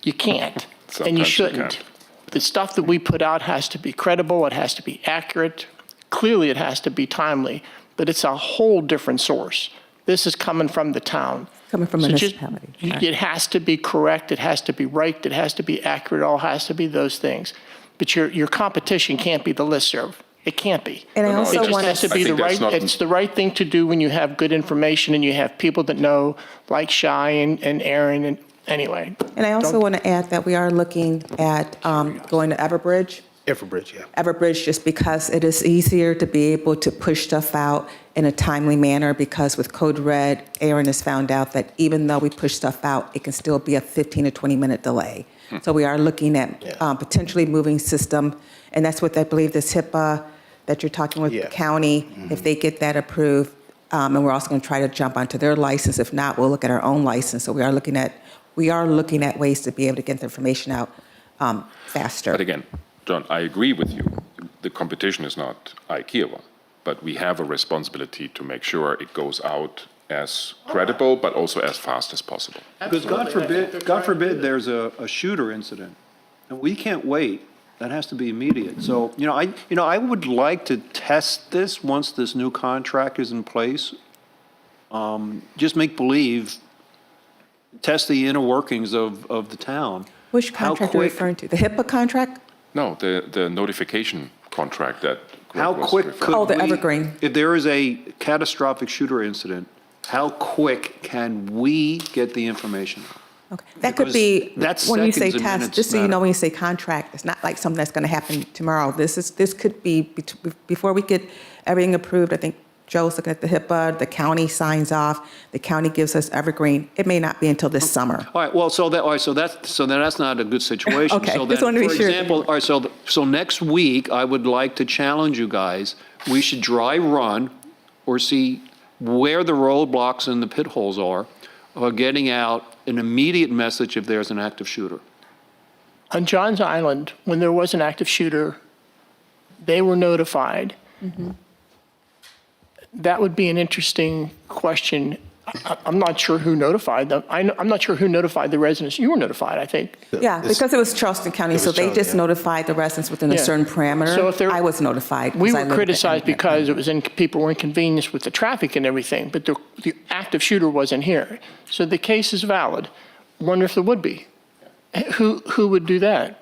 You can't, and you Sometimes you shouldn't. can't. The stuff that we put out has to be credible, it has to be accurate. Clearly, it has to be timely, but it's a whole different source. This is coming from the town. Coming from a So just- municipality, right. It has to be correct, it has to be right, it has to be accurate, it all has to be those things. But your competition can't be the listserv. It can't be. And I No, no, also It just want has to to, be I the think that's right, not- it's the right thing to do when you have good information and you have people that know, like Shai and Aaron, and anyway. and I also Don't- want to add that we are looking at going to Everbridge. Everbridge, yeah. Everbridge, just because it is easier to be able to push stuff out in a timely manner, because with Code Red, Aaron has found out that even though we push stuff out, it can still be a 15 to 20-minute delay. So we are looking at potentially moving system, and that's what I believe this HIPAA that you're talking with the Yeah. county, if they get that approved, and we're also going to try to jump onto their license. If not, we'll look at our own license. So we are looking at ways to be able to get the information out faster. But again, John, I agree with you. The competition is not IKEA, but we have a responsibility to make sure it goes out as credible, but also as fast as possible. Because God forbid there's a shooter incident, and we can't wait. That has to be immediate. So, I would like to test this once this new contract is in place. Just make believe, test the inner workings of the town. Which How contract are you quick- referring to? The HIPAA contract? No, the notification contract that Greg How was quick referring- could Oh, the we- Evergreen. If there is a catastrophic shooter incident, how quick can we get the information out? Okay. That could Because be, that's when you say seconds and test, minutes just so you know, matter. when you say contract, it's not like something that's going to happen tomorrow. This could be, before we get everything approved, I think Joe's looking at the HIPAA, the county signs off, the county gives us Evergreen. It may not be until this summer. All right, well, so then that's not a good situation. Okay, So just then, wanted to be for sure. example, all right, so next week, I would like to challenge you guys, we should dry run or see where the roadblocks and the pit holes are, getting out an immediate message if there's an active shooter. On Johns Island, when there was an active shooter, they were notified. That would be an interesting question. I'm not sure who notified them. I'm not sure who notified the residents. You were notified, I think. Yeah, because it was Charleston County, so they Charleston, just yeah. notified the residents within a Yeah. certain So parameter. if there- I was notified. We because I were lived criticized in- because people were inconvenienced with the traffic and everything, but the active shooter wasn't here. So the case is valid. Wonder if there would be. Who would do that?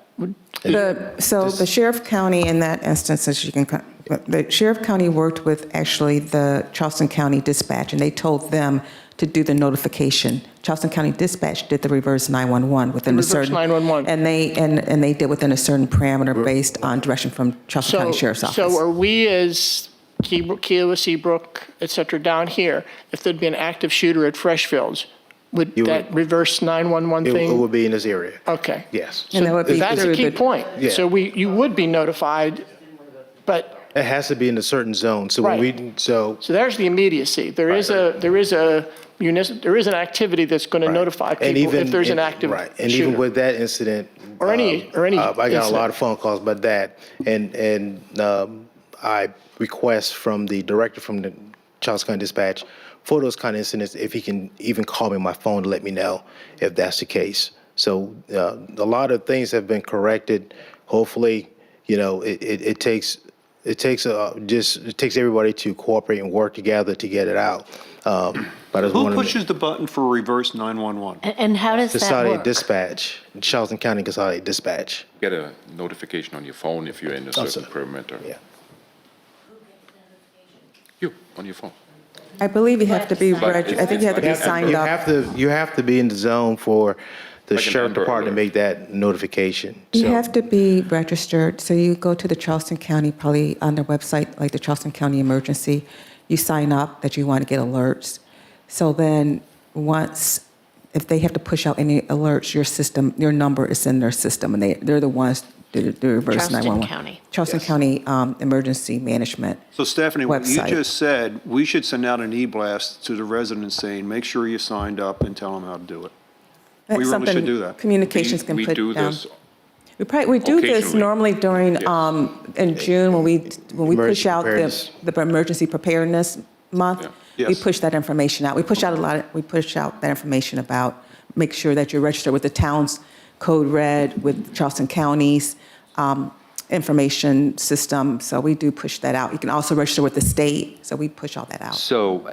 So the sheriff county in that instance, as you can, the sheriff county worked with actually the Charleston County Dispatch, and they told them to do the notification. Charleston County Dispatch did the reverse 911 within a Reverse certain. 911. And they did within a certain parameter based on direction from Charleston County Sheriff's Office. So are we as Kiowa, Seabrook, et cetera, down here, if there'd be an active shooter at Freshfields, would You that would- reverse 911 It thing? would be in this area. Okay. Yes. And that would be That's a through key the- point. Yeah. So you would be notified, but, It has to be in a certain zone. So when Right. we, so there's the immediacy. There is an activity that's going to notify And people if even- there's an and- active Right, and even shooter. with that incident. Or any I got a incident. lot of phone calls about that, and I request from the director from the Charles County Dispatch for those kind of incidents, if he can even call me on my phone to let me know if that's the case. So a lot of things have been corrected. Hopefully, it takes everybody to cooperate and work together to get it out. But I just Who wanna- pushes the button for reverse 911? And how does that Consolidated work? Dispatch, Charleston County Consolidated Dispatch. Get a notification on your phone if you're in a certain sir. perimeter. Yeah. You, on your phone. I believe you have to be, But I think you have to be signed You up. you have to be in the zone for the Like an sheriff Amber department to Alert. make that notification. You So- have to be registered, so you go to the Charleston County, probably on their website, like the Charleston County Emergency, you sign up that you want to get alerts. So then, if they have to push out any alerts, your number is in their system, and they're the ones, the reverse Charleston 911. County. Charleston County Emergency Management. So Stephanie, what you Website. just said, we should send out an e-blast to the residents saying, make sure you signed up and tell them how to do it. That's We really should something do that. Communications can We put do down. this, We do this occasionally. normally during, Yes. in June, when we push Emergency out preparedness. the Emergency Preparedness Month. Yeah. We Yes. push that information out. We push out we push out that information about, make sure that you're registered with the town's code red, with Charleston County's information system. So we do push that out. You can also register with the state, so we push all that out. So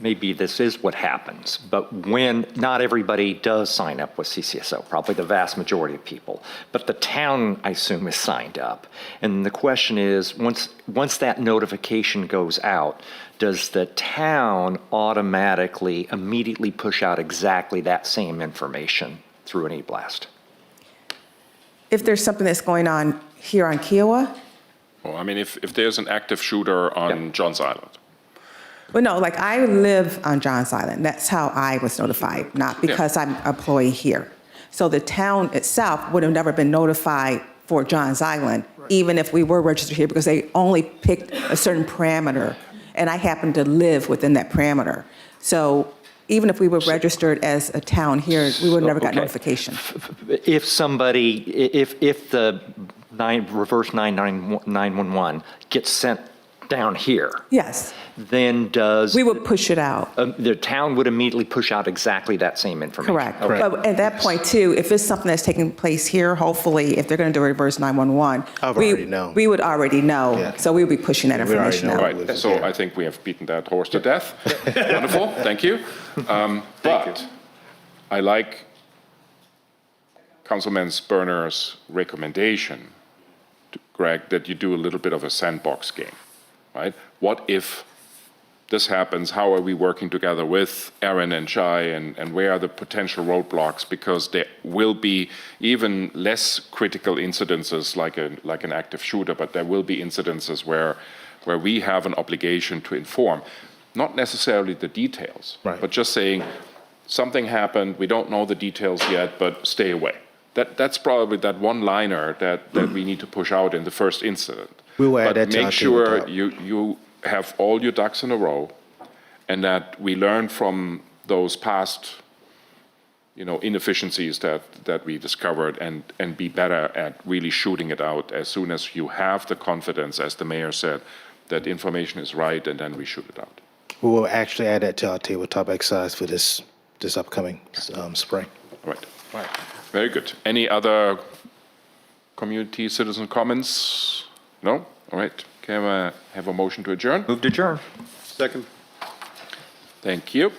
maybe this is what happens, but when not everybody does sign up with CCSO, probably the vast majority of people, but the town, I assume, is signed up. And the question is, once that notification goes out, does the town automatically immediately push out exactly that same information through an e-blast? If there's something that's going on here on Kiowa, well, I mean, if there's an active shooter on Johns Island, well, no, like I live on Johns Island. That's how I was notified, not because I'm an employee here. So the town itself would have never been notified for Johns Island, even if we were registered here, because they only picked a certain parameter, and I happen to live within that parameter. So even if we were registered as a town here, we would have never got Okay. notification. If somebody, if the reverse 911 gets sent down here, Yes, then does, we would push it out. the town would immediately push out exactly that same information? Correct. Okay. But at that point, too, if it's something that's taking place here, hopefully, if they're going to do a reverse 911, I've already known. we would already know. Yeah. So we would be pushing that We already information know. out. right, so I think we have beaten that horse to death. Wonderful, thank you. But I like Councilman Sperner's recommendation, Greg, that you do a little bit of a sandbox game, right? What if this happens? How are we working together with Aaron and Shai, and where are the potential roadblocks? Because there will be even less critical incidences like an active shooter, but there will be incidences where we have an obligation to inform, not necessarily the details, Right. but just saying something happened, we don't know the details yet, but stay away. That's probably that one-liner that we need to push out in the first incident. We will add that to But our make sure tabletop. you have all your ducks in a row, and that we learn from those past, inefficiencies that we discovered, and be better at really shooting it out as soon as you have the confidence, as the mayor said, that information is right, and then we shoot it out. We will actually add that to our tabletop exercise for this upcoming spring. All right. Very good. Any other community citizen comments? No? All right. Can I have a motion to adjourn? Move to adjourn. Second. Thank you.